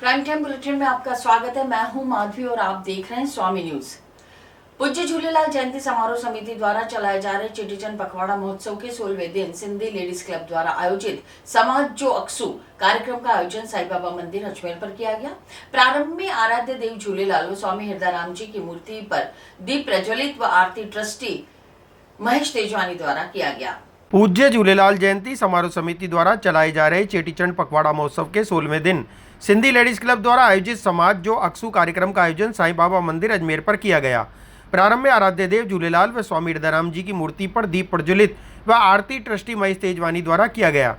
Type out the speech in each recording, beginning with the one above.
Prime time bulletin में आपका स्वागत है। मैं हूं माधवी और आप देख रहे हैं स्वामी न्यूज। पूज्य झूलेलाल जयंती समारोह समिति द्वारा चलाए जा रहे चेटीचंड पखवाड़ा महोत्सव के 16वें दिन सिंधी लेडीज क्लब द्वारा आयोजित समाज जो अक्सू कार्यक्रम का आयोजन साईं बाबा मंदिर अजमेर पर किया गया। प्रारंभ में आराध्य देव झूलेलाल व स्वामी हृदयराम जी की मूर्ति पर दीप प्रज्वलित व आरती ट्रस्टी महेश तेजवानी द्वारा किया गया। पूज्य झूलेलाल जयंती समारोह समिति द्वारा चलाए जा रहे चेटीचंड पखवाड़ा महोत्सव के 16वें दिन सिंधी लेडीज क्लब द्वारा आयोजित समाज जो अक्सू कार्यक्रम का आयोजन साईं बाबा मंदिर अजमेर पर किया गया। प्रारंभ में आराध्य देव झूलेलाल व स्वामी हृदयराम जी की मूर्ति पर दीप प्रज्वलित व आरती ट्रस्टी महेश तेजवानी द्वारा किया गया।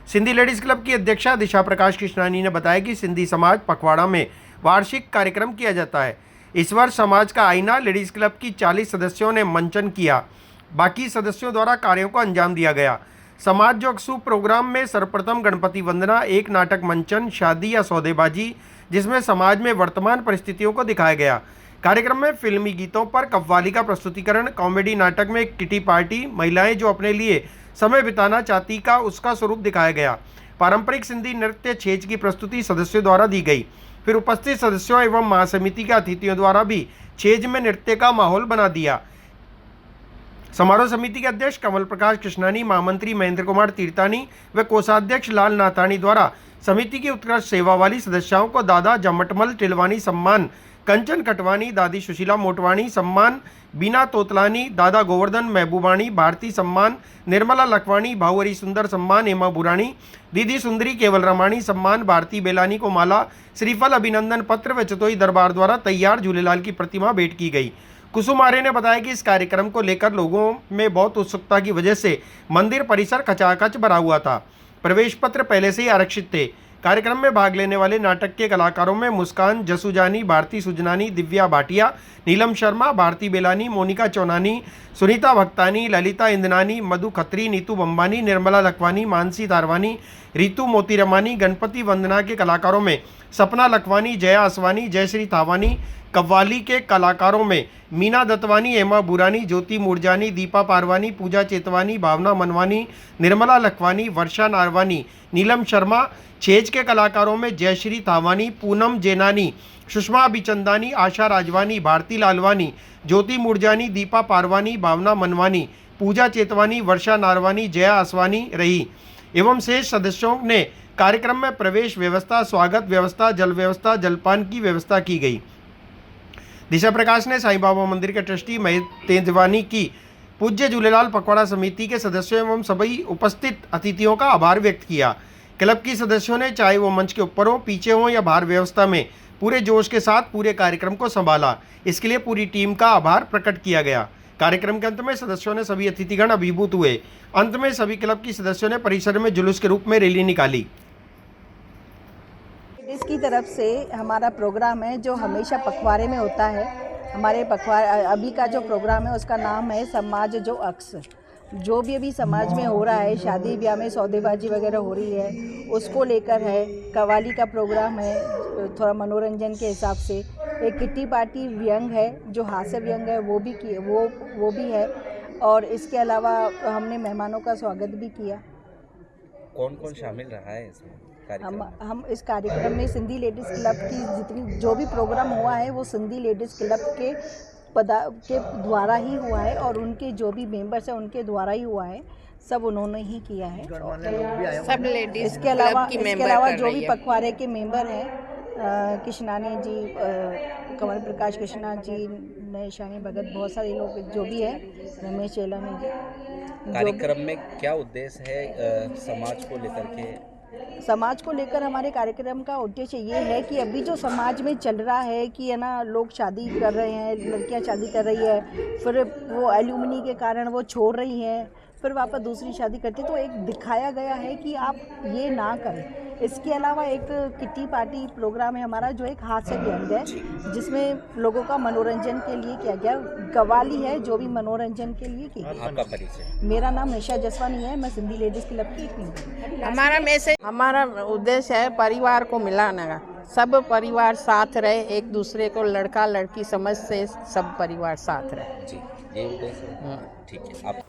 सिंधी लेडीज क्लब की अध्यक्षा दिशा प्रकाश कृष्णानी ने बताया कि सिंधी समाज पखवाड़ा में वार्षिक कार्यक्रम किया जाता है। इस वर्ष समाज का आईना लेडीज क्लब की 40 सदस्यों ने मंचन किया, बाकी सदस्यों द्वारा कार्यों को अंजाम दिया गया। समाज जो अक्सू प्रोग्राम में सर्वप्रथम गणपति वंदना, एक नाटक मंचन, शादी या सौदेबाजी जिसमें समाज में वर्तमान परिस्थितियों को दिखाया गया। कार्यक्रम में फिल्मी गीतों पर कव्वाली का प्रस्तुतिकरण, कॉमेडी नाटक में किटी पार्टी, महिलाएं जो अपने लिए समय बिताना चाहती का उसका स्वरूप दिखाया गया। पारंपरिक सिंधी नृत्य छेज की प्रस्तुति सदस्यों द्वारा दी गई। फिर उपस्थित सदस्यों एवं महासमिति के अतिथियों द्वारा भी छेज में नृत्य का माहौल बना दिया। समारोह समिति के अध्यक्ष कमल प्रकाश कृष्णानी, महामंत्री महेंद्र कुमार तीर्थानी व कोषाध्यक्ष लाल नाथानी द्वारा समिति की उत्कृष्ट सेवा वाली सदस्यों को दादा जमटमल टिलवानी सम्मान, कंचन कटवानी, दादी सुशीला मोटवानी सम्मान, बीना तोतलानी, दादा गोवर्धन महबूबानी भारती सम्मान, निर्मला लखवानी भाऊरी सुंदर सम्मान, हेमा बुरानी, दीदी सुंदरी केवल रमाणी सम्मान, भारती बेलानी को माला, श्रीफल, अभिनंदन पत्र व चतोई दरबार द्वारा तैयार झूलेलाल की प्रतिमा भेंट की गई। कुसुम आर्य ने बताया कि इस कार्यक्रम को लेकर लोगों में बहुत उत्सुकता की वजह से मंदिर परिसर खचाखच भरा हुआ था। प्रवेश पत्र पहले से ही आरक्षित थे। कार्यक्रम में भाग लेने वाले नाटक के कलाकारों में मुस्कान जसूजानी, भारती सुजनानी, दिव्या भाटिया, नीलम शर्मा, भारती बेलानी, मोनिका चौनानी, सुनीता भक्तानी, ललिता इंदनानी, मधु खत्री, नीतू बम्बानी, निर्मला लखवानी, मानसी तारवानी, रीतू मोतीरमानी। गणपति वंदना के कलाकारों में सपना लखवानी, जया असवानी, जयश्री थावानी। कव्वाली के कलाकारों में मीना दत्तवानी, हेमा बुरानी, ज्योति मुरजानी, दीपा पारवानी, पूजा चेतवानी, भावना मनवानी, निर्मला लखवानी, वर्षा नारवानी, नीलम शर्मा। छेज के कलाकारों में जयश्री थावानी, पूनम जेनानी, सुषमा अभिचंदानी, आशा राजवानी, भारती लालवानी, ज्योति मुरजानी, दीपा पारवानी, भावना मनवानी, पूजा चेतवानी, वर्षा नारवानी, जया असवानी रही। एवं शेष सदस्यों ने कार्यक्रम में प्रवेश व्यवस्था, स्वागत व्यवस्था, जल व्यवस्था, जलपान की व्यवस्था की गई। दिशा प्रकाश ने साईं बाबा मंदिर के ट्रस्टी महेश तेजवानी की पूज्य झूलेलाल पखवाड़ा समिति के सदस्यों एवं सभी उपस्थित अतिथियों का आभार व्यक्त किया। क्लब की सदस्यों ने चाहे वो मंच के ऊपर हो, पीछे हो या बाहर व्यवस्था में पूरे जोश के साथ पूरे कार्यक्रम को संभाला। इसके लिए पूरी टीम का आभार प्रकट किया गया। कार्यक्रम के अंत में सदस्यों ने सभी अतिथिगण अभिभूत हुए। अंत में सभी क्लब की सदस्यों ने परिसर में जुलूस के रूप में रैली निकाली। इसकी तरफ से हमारा प्रोग्राम है जो हमेशा पखवाड़े में होता है। हमारे पखवाड़े अभी का जो प्रोग्राम है उसका नाम है समाज जो अक्स। जो भी अभी समाज में हो रहा है, शादी ब्याह में सौदेबाजी वगैरह हो रही है, उसको लेकर है। कव्वाली का प्रोग्राम है, थोड़ा मनोरंजन के हिसाब से। एक किट्टी पार्टी व्यंग है जो हास्य व्यंग है, वो भी है। और इसके अलावा हमने मेहमानों का स्वागत भी किया। कौन कौन शामिल रहा है इसमें? हम इस कार्यक्रम में सिंधी लेडीज़ क्लब की जितनी जो भी प्रोग्राम हुआ है वो सिंधी लेडीज़ क्लब के द्वारा ही हुआ है और उनके जो भी मेंबर्स हैं उनके द्वारा ही हुआ है। सब उन्होंने ही किया है। सब लेडीज इसके अलावा जो भी पखवाड़े के मेंबर हैं, कृष्णानी जी, कमल प्रकाश कृष्णा जी, नैशानी भगत, बहुत सारे लोग जो भी है, रमेश चेलानी जी। कार्यक्रम में क्या उद्देश्य है समाज को लेकर के? समाज को लेकर हमारे कार्यक्रम का उद्देश्य ये है कि अभी जो समाज में चल रहा है कि है ना, लोग शादी कर रहे हैं, लड़कियां शादी कर रही है, फिर वो एल्यूमिनी के कारण वो छोड़ रही हैं, फिर वापस दूसरी शादी करती, तो एक दिखाया गया है कि आप ये ना करें। इसके अलावा एक किट्टी पार्टी प्रोग्राम है हमारा जो एक हास्य व्यंग है जिसमें लोगों का मनोरंजन के लिए किया गया। कव्वाली है जो भी मनोरंजन के लिए की गई। आपका परिचय? मेरा नाम निशा जसवानी है, मैं सिंधी लेडीज़ क्लब की एक मेंबर। हमारा उद्देश्य है परिवार को मिलाने का। सब परिवार साथ रहे, एक दूसरे को लड़का लड़की समझ से सब परिवार साथ रहे। जी, ये उद्देश्य है। ठीक है। आप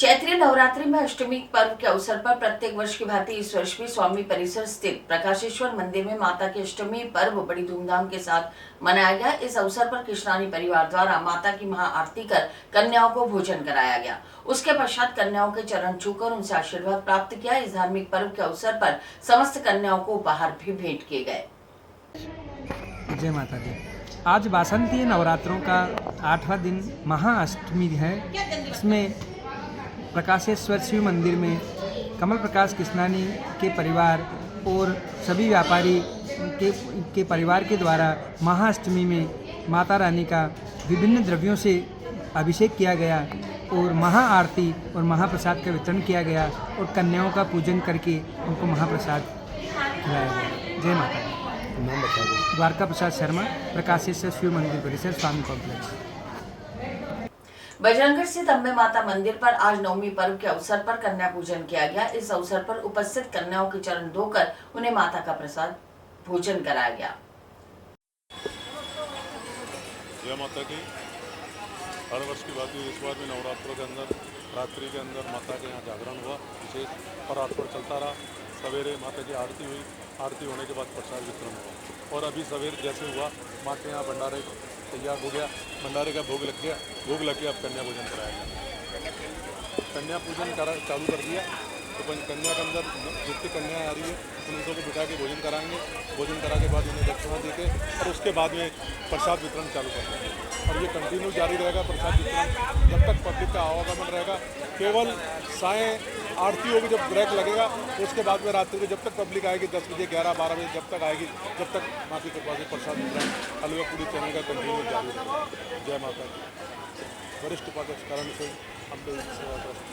चैत्री नवरात्रि में अष्टमी पर्व के अवसर पर प्रत्येक वर्ष की भांति इस वर्ष भी स्वामी परिसर स्थित प्रकाशेश्वर मंदिर में माता के अष्टमी पर्व बड़ी धूमधाम के साथ मनाया गया। इस अवसर पर कृष्णानी परिवार द्वारा माता की महाआरती कर कन्याओं को भोजन कराया गया। उसके पश्चात कन्याओं के चरण छूकर उनसे आशीर्वाद प्राप्त किया। इस धार्मिक पर्व के अवसर पर समस्त कन्याओं को उपहार भी भेंट किए गए। जय माता दी। आज वासंतीय नवरात्रों का 8वां दिन महाअष्टमी है। इसमें प्रकाशेश्वर शिव मंदिर में कमल प्रकाश कृष्णानी के परिवार और सभी व्यापारी के परिवार के द्वारा महाअष्टमी में माता रानी का विभिन्न द्रव्यों से अभिषेक किया गया और महाआरती और महाप्रसाद का वितरण किया गया और कन्याओं का पूजन करके उनको महाप्रसाद खिलाया गया। जय माता दी। नाम बता दो। द्वारका प्रसाद शर्मा, प्रकाशेश्वर शिव मंदिर परिसर, स्वामी कॉम्प्लेक्स। बजरंगगढ़ स्थित अम्बे माता मंदिर पर आज नवमी पर्व के अवसर पर कन्या पूजन किया गया। इस अवसर पर उपस्थित कन्याओं के चरण धोकर उन्हें माता का प्रसाद भोजन कराया गया। जय माता की। हर वर्ष की बात इस बार भी नवरात्रों के अंदर रात्रि के अंदर माता के यहाँ जागरण हुआ। विशेष परात्पर चलता रहा। सवेरे माता की आरती हुई। आरती होने के बाद प्रसाद वितरण हुआ और अभी सवेरे जैसे हुआ माँ के यहाँ भंडारे तैयार हो गया। भंडारे का भोग लग गया। भोग लग के अब कन्या पूजन कराया गया। कन्या पूजन चालू कर दिया तो कन्या के अंदर जितनी कन्याएँ आ रही है उन सबको बिठा के भोजन कराएंगे। भोजन करा के बाद उन्हें दक्षिणा देके और उसके बाद में प्रसाद वितरण चालू कर देंगे और ये कंटिन्यू जारी रहेगा। प्रसाद वितरण जब तक पब्लिक का आवागमन रहेगा। केवल साय आरती होगी जब ब्रेक लगेगा उसके बाद में रात्रि को जब तक पब्लिक आएगी 10 बजे 11-12 बजे जब तक आएगी जब तक माँ की कृपा से प्रसाद वितरण हलवा पूरी चैनल का कंटिन्यू जारी रहेगा। जय माता की। वरिष्ठ उपाध्यक्ष करण सिंह, अम्बे सेवा ट्रस्ट।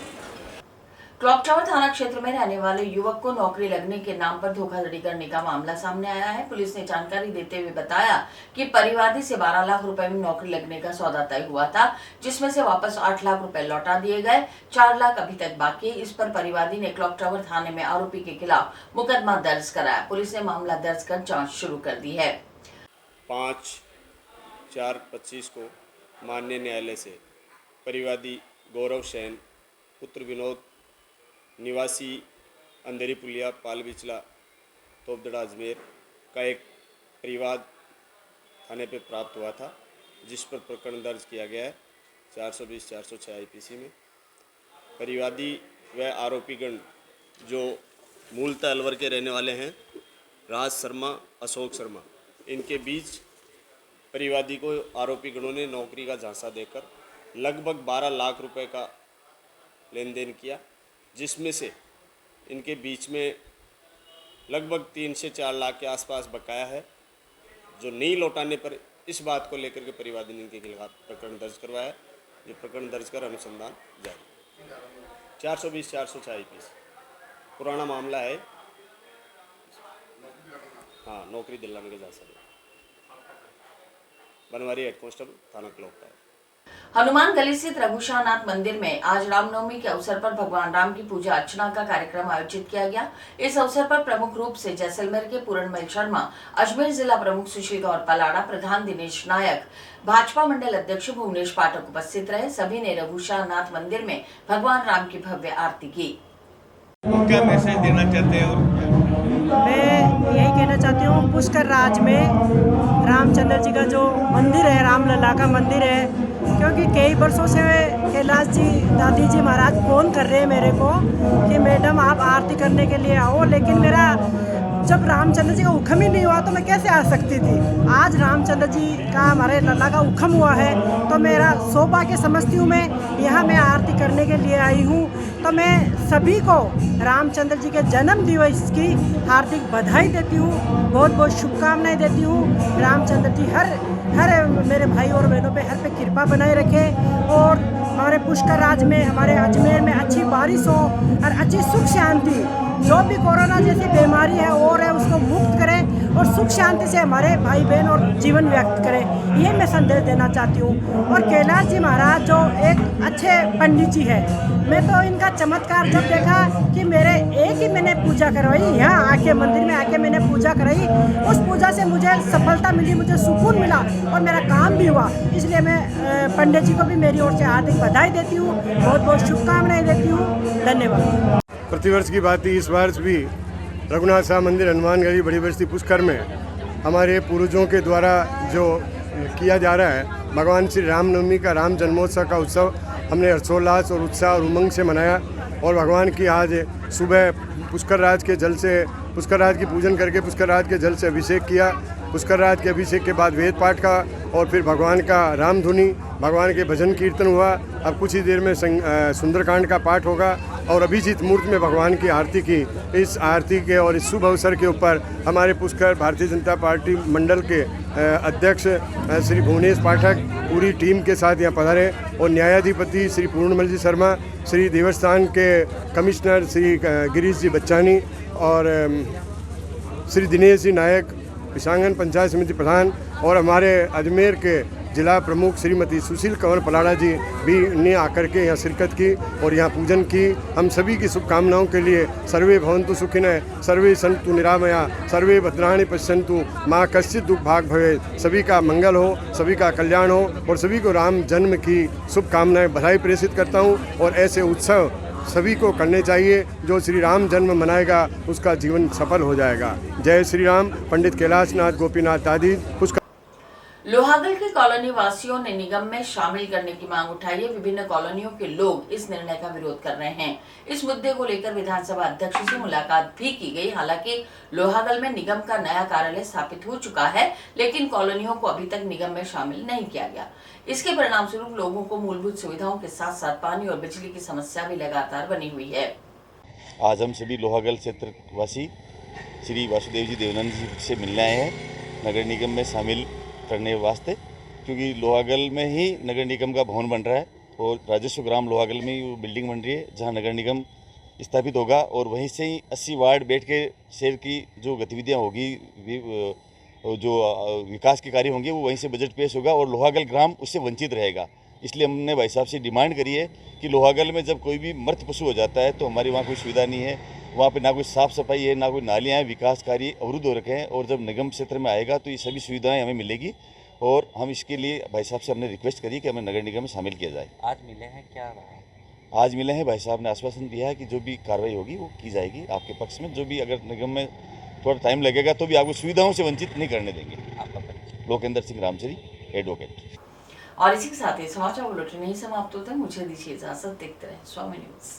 क्लॉक टावर थाना क्षेत्र में रहने वाले युवक को नौकरी लगने के नाम पर धोखाधड़ी करने का मामला सामने आया है। पुलिस ने जानकारी देते हुए बताया कि परिवादी से 12 लाख रुपए में नौकरी लगने का सौदा तय हुआ था, जिसमें से वापस 8 लाख रुपए लौटा दिए गए। 4 लाख अभी तक बाकी। इस पर परिवादी ने क्लॉक टावर थाने में आरोपी के खिलाफ मुकदमा दर्ज कराया। पुलिस ने मामला दर्ज कर जाँच शुरू कर दी है। 5/4/25 को माननीय न्यायालय से परिवादी गौरव सेन पुत्र विनोद निवासी अंधेरी पुलिया पाल बिचला तोपदड़ा अजमेर का एक परिवाद थाने पे प्राप्त हुआ था, जिस पर प्रकरण दर्ज किया गया है 420-406 IPC में। परिवादी व आरोपीगण जो मूलतः अलवर के रहने वाले हैं, राज शर्मा, अशोक शर्मा, इनके बीच परिवादी को आरोपी गणों ने नौकरी का झांसा देकर लगभग 12 लाख रुपए का लेन देन किया, जिसमें से इनके बीच में लगभग 3 से 4 लाख के आसपास बकाया है, जो नहीं लौटाने पर इस बात को लेकर के परिवादी ने इनके खिलाफ प्रकरण दर्ज करवाया है। ये प्रकरण दर्ज कर अनुसंधान जारी। 420-406 IPC पुराना मामला है। हाँ, नौकरी दिलाने के झांसा बनवारी हेड कांस्टेबल थाना क्लॉक टावर। हनुमान गली स्थित रघुशाहनाथ मंदिर में आज रामनवमी के अवसर पर भगवान राम की पूजा अर्चना का कार्यक्रम आयोजित किया गया। इस अवसर पर प्रमुख रूप से जैसलमेर के पूरणमल शर्मा, अजमेर जिला प्रमुख सुशील गौर पलाड़ा, प्रधान दिनेश नायक, भाजपा मंडल अध्यक्ष भुवनेश पाठक उपस्थित रहे। सभी ने रघुशाहनाथ मंदिर में भगवान राम की भव्य आरती की। क्या मैसेज देना चाहते हैं? मैं यही कहना चाहती हूँ, पुष्कर राज में रामचंद्र जी का जो मंदिर है, रामलला का मंदिर है, क्योंकि कई वर्षों से कैलाश जी, दादी जी महाराज फ़ोन कर रहे हैं मेरे को कि मैडम आप आरती करने के लिए आओ, लेकिन मेरा जब रामचंद्र जी का हुक्म ही नहीं हुआ तो मैं कैसे आ सकती थी। आज रामचंद्र जी का, हमारे लल्ला का हुक्म हुआ है तो मेरा सौभाग्य समझती हूँ। मैं यहाँ मैं आरती करने के लिए आई हूँ, तो मैं सभी को रामचंद्र जी के जन्म दिवस की हार्दिक बधाई देती हूँ, बहुत बहुत शुभकामनाएं देती हूँ। रामचंद्र जी हर मेरे भाई और बहनों पे हर पे कृपा बनाए रखे और हमारे पुष्कर राज में, हमारे अजमेर में अच्छी बारिश हो और अच्छी सुख शांति जो भी कोरोना जैसी बीमारी है और है उसको मुक्त करें और सुख शांति से हमारे भाई बहन और जीवन व्यक्त करें, ये मैं संदेश देना चाहती हूँ। और कैलाश जी महाराज जो एक अच्छे पंडित जी है, मैं तो इनका चमत्कार जब देखा कि मेरे एक ही मैंने पूजा करवाई, यहाँ आके मंदिर में आके मैंने पूजा कराई, उस पूजा से मुझे सफलता मिली, मुझे सुकून मिला और मेरा काम भी हुआ। इसलिए मैं पंडित जी को भी मेरी ओर से हार्दिक बधाई देती हूँ, बहुत बहुत शुभकामनाएं देती हूँ। धन्यवाद। प्रतिवर्ष की बात ही इस वर्ष भी रघुनाथ साह मंदिर हनुमानगढ़ी बड़ी बस्ती पुष्कर में हमारे पूर्वजों के द्वारा जो किया जा रहा है, भगवान श्री रामनवमी का राम जन्मोत्सव का उत्सव हमने हर्षोल्लास और उत्साह और उमंग से मनाया। और भगवान की आज सुबह पुष्कर राज के जल से, पुष्कर राज की पूजन करके पुष्कर राज के जल से अभिषेक किया। पुष्कर राज के अभिषेक के बाद वेद पाठ का और फिर भगवान का राम धुनी, भगवान के भजन कीर्तन हुआ। अब कुछ ही देर में सुंदरकांड का पाठ होगा और अभिजीत मूर्त में भगवान की आरती की। इस आरती के और इस शुभ अवसर के ऊपर हमारे पुष्कर भारतीय जनता पार्टी मंडल के अध्यक्ष श्री भुवनेश पाठक पूरी टीम के साथ यहाँ पधारे और न्यायाधिपति श्री पूर्णमल जी शर्मा, श्री देवस्थान के कमिश्नर श्री गिरीश जी बच्चानी और श्री दिनेश जी नायक, पिशांगन पंचायत समिति प्रधान और हमारे अजमेर के जिला प्रमुख श्रीमती सुशील कंवर पलाड़ा जी भी ने आकर के यहाँ शिरकत की और यहाँ पूजन की। हम सभी की शुभकामनाओं के लिए सर्वे भवन्तु सुखिनः, सर्वे सन्तु निरामया, सर्वे भद्राणि पश्यन्तु, माँ कश्चित् दुःख भाग भवेत्। सभी का मंगल हो, सभी का कल्याण हो और सभी को राम जन्म की शुभकामनाएं बधाई प्रेषित करता हूँ। और ऐसे उत्सव सभी को करने चाहिए, जो श्री राम जन्म मनाएगा उसका जीवन सफल हो जाएगा। जय श्री राम। पंडित कैलाशनाथ गोपीनाथ आदि पुष्कर। लोहागल के कॉलोनी वासियों ने निगम में शामिल करने की मांग उठाई है। विभिन्न कॉलोनियों के लोग इस निर्णय का विरोध कर रहे हैं। इस मुद्दे को लेकर विधानसभा अध्यक्ष से मुलाकात भी की गई। हालांकि लोहागल में निगम का नया कार्यालय स्थापित हो चुका है, लेकिन कॉलोनियों को अभी तक निगम में शामिल नहीं किया गया। इसके परिणाम स्वरूप लोगों को मूलभूत सुविधाओं के साथ साथ पानी और बिजली की समस्या भी लगातार बनी हुई है। आज हम सभी लोहागल क्षेत्र वासी श्री वासुदेव जी देवानंद जी से मिलने आए हैं नगर निगम में शामिल करने वास्ते, क्योंकि लोहागल में ही नगर निगम का भवन बन रहा है और राजस्व ग्राम लोहागल में वो बिल्डिंग बन रही है जहां नगर निगम स्थापित होगा और वहीं से ही 80 वार्ड बैठ के शहर की जो गतिविधियां होगी, जो विकास के कार्य होंगे वो वहीं से बजट पेश होगा और लोहागल ग्राम उससे वंचित रहेगा। इसलिए हमने भाई साहब से डिमांड करी है कि लोहागल में जब कोई भी मृत पशु हो जाता है तो हमारी वहाँ कोई सुविधा नहीं है, वहाँ पे ना कोई साफ़ सफाई है, ना कोई नालियाँ हैं, विकास कार्य अवरुद्ध हो रखे हैं और जब निगम क्षेत्र में आएगा तो ये सभी सुविधाएं हमें मिलेगी और हम इसके लिए भाई साहब से हमने रिक्वेस्ट करी कि हमें नगर निगम में शामिल किया जाए। आज मिले हैं क्या? आज मिले हैं, भाई साहब ने आश्वासन दिया है कि जो भी कार्रवाई होगी वो की जाएगी आपके पक्ष में। जो भी अगर निगम में थोड़ा टाइम लगेगा तो भी आपको सुविधाओं से वंचित नहीं करने देंगे। आपका लोकेंद्र सिंह रामचरी, एडवोकेट। और इसी के साथ ही समाचार बुलेटिन नहीं समाप्त होता है। मुझे दीजिए इजाजत। देखते रहे स्वामी न्यूज।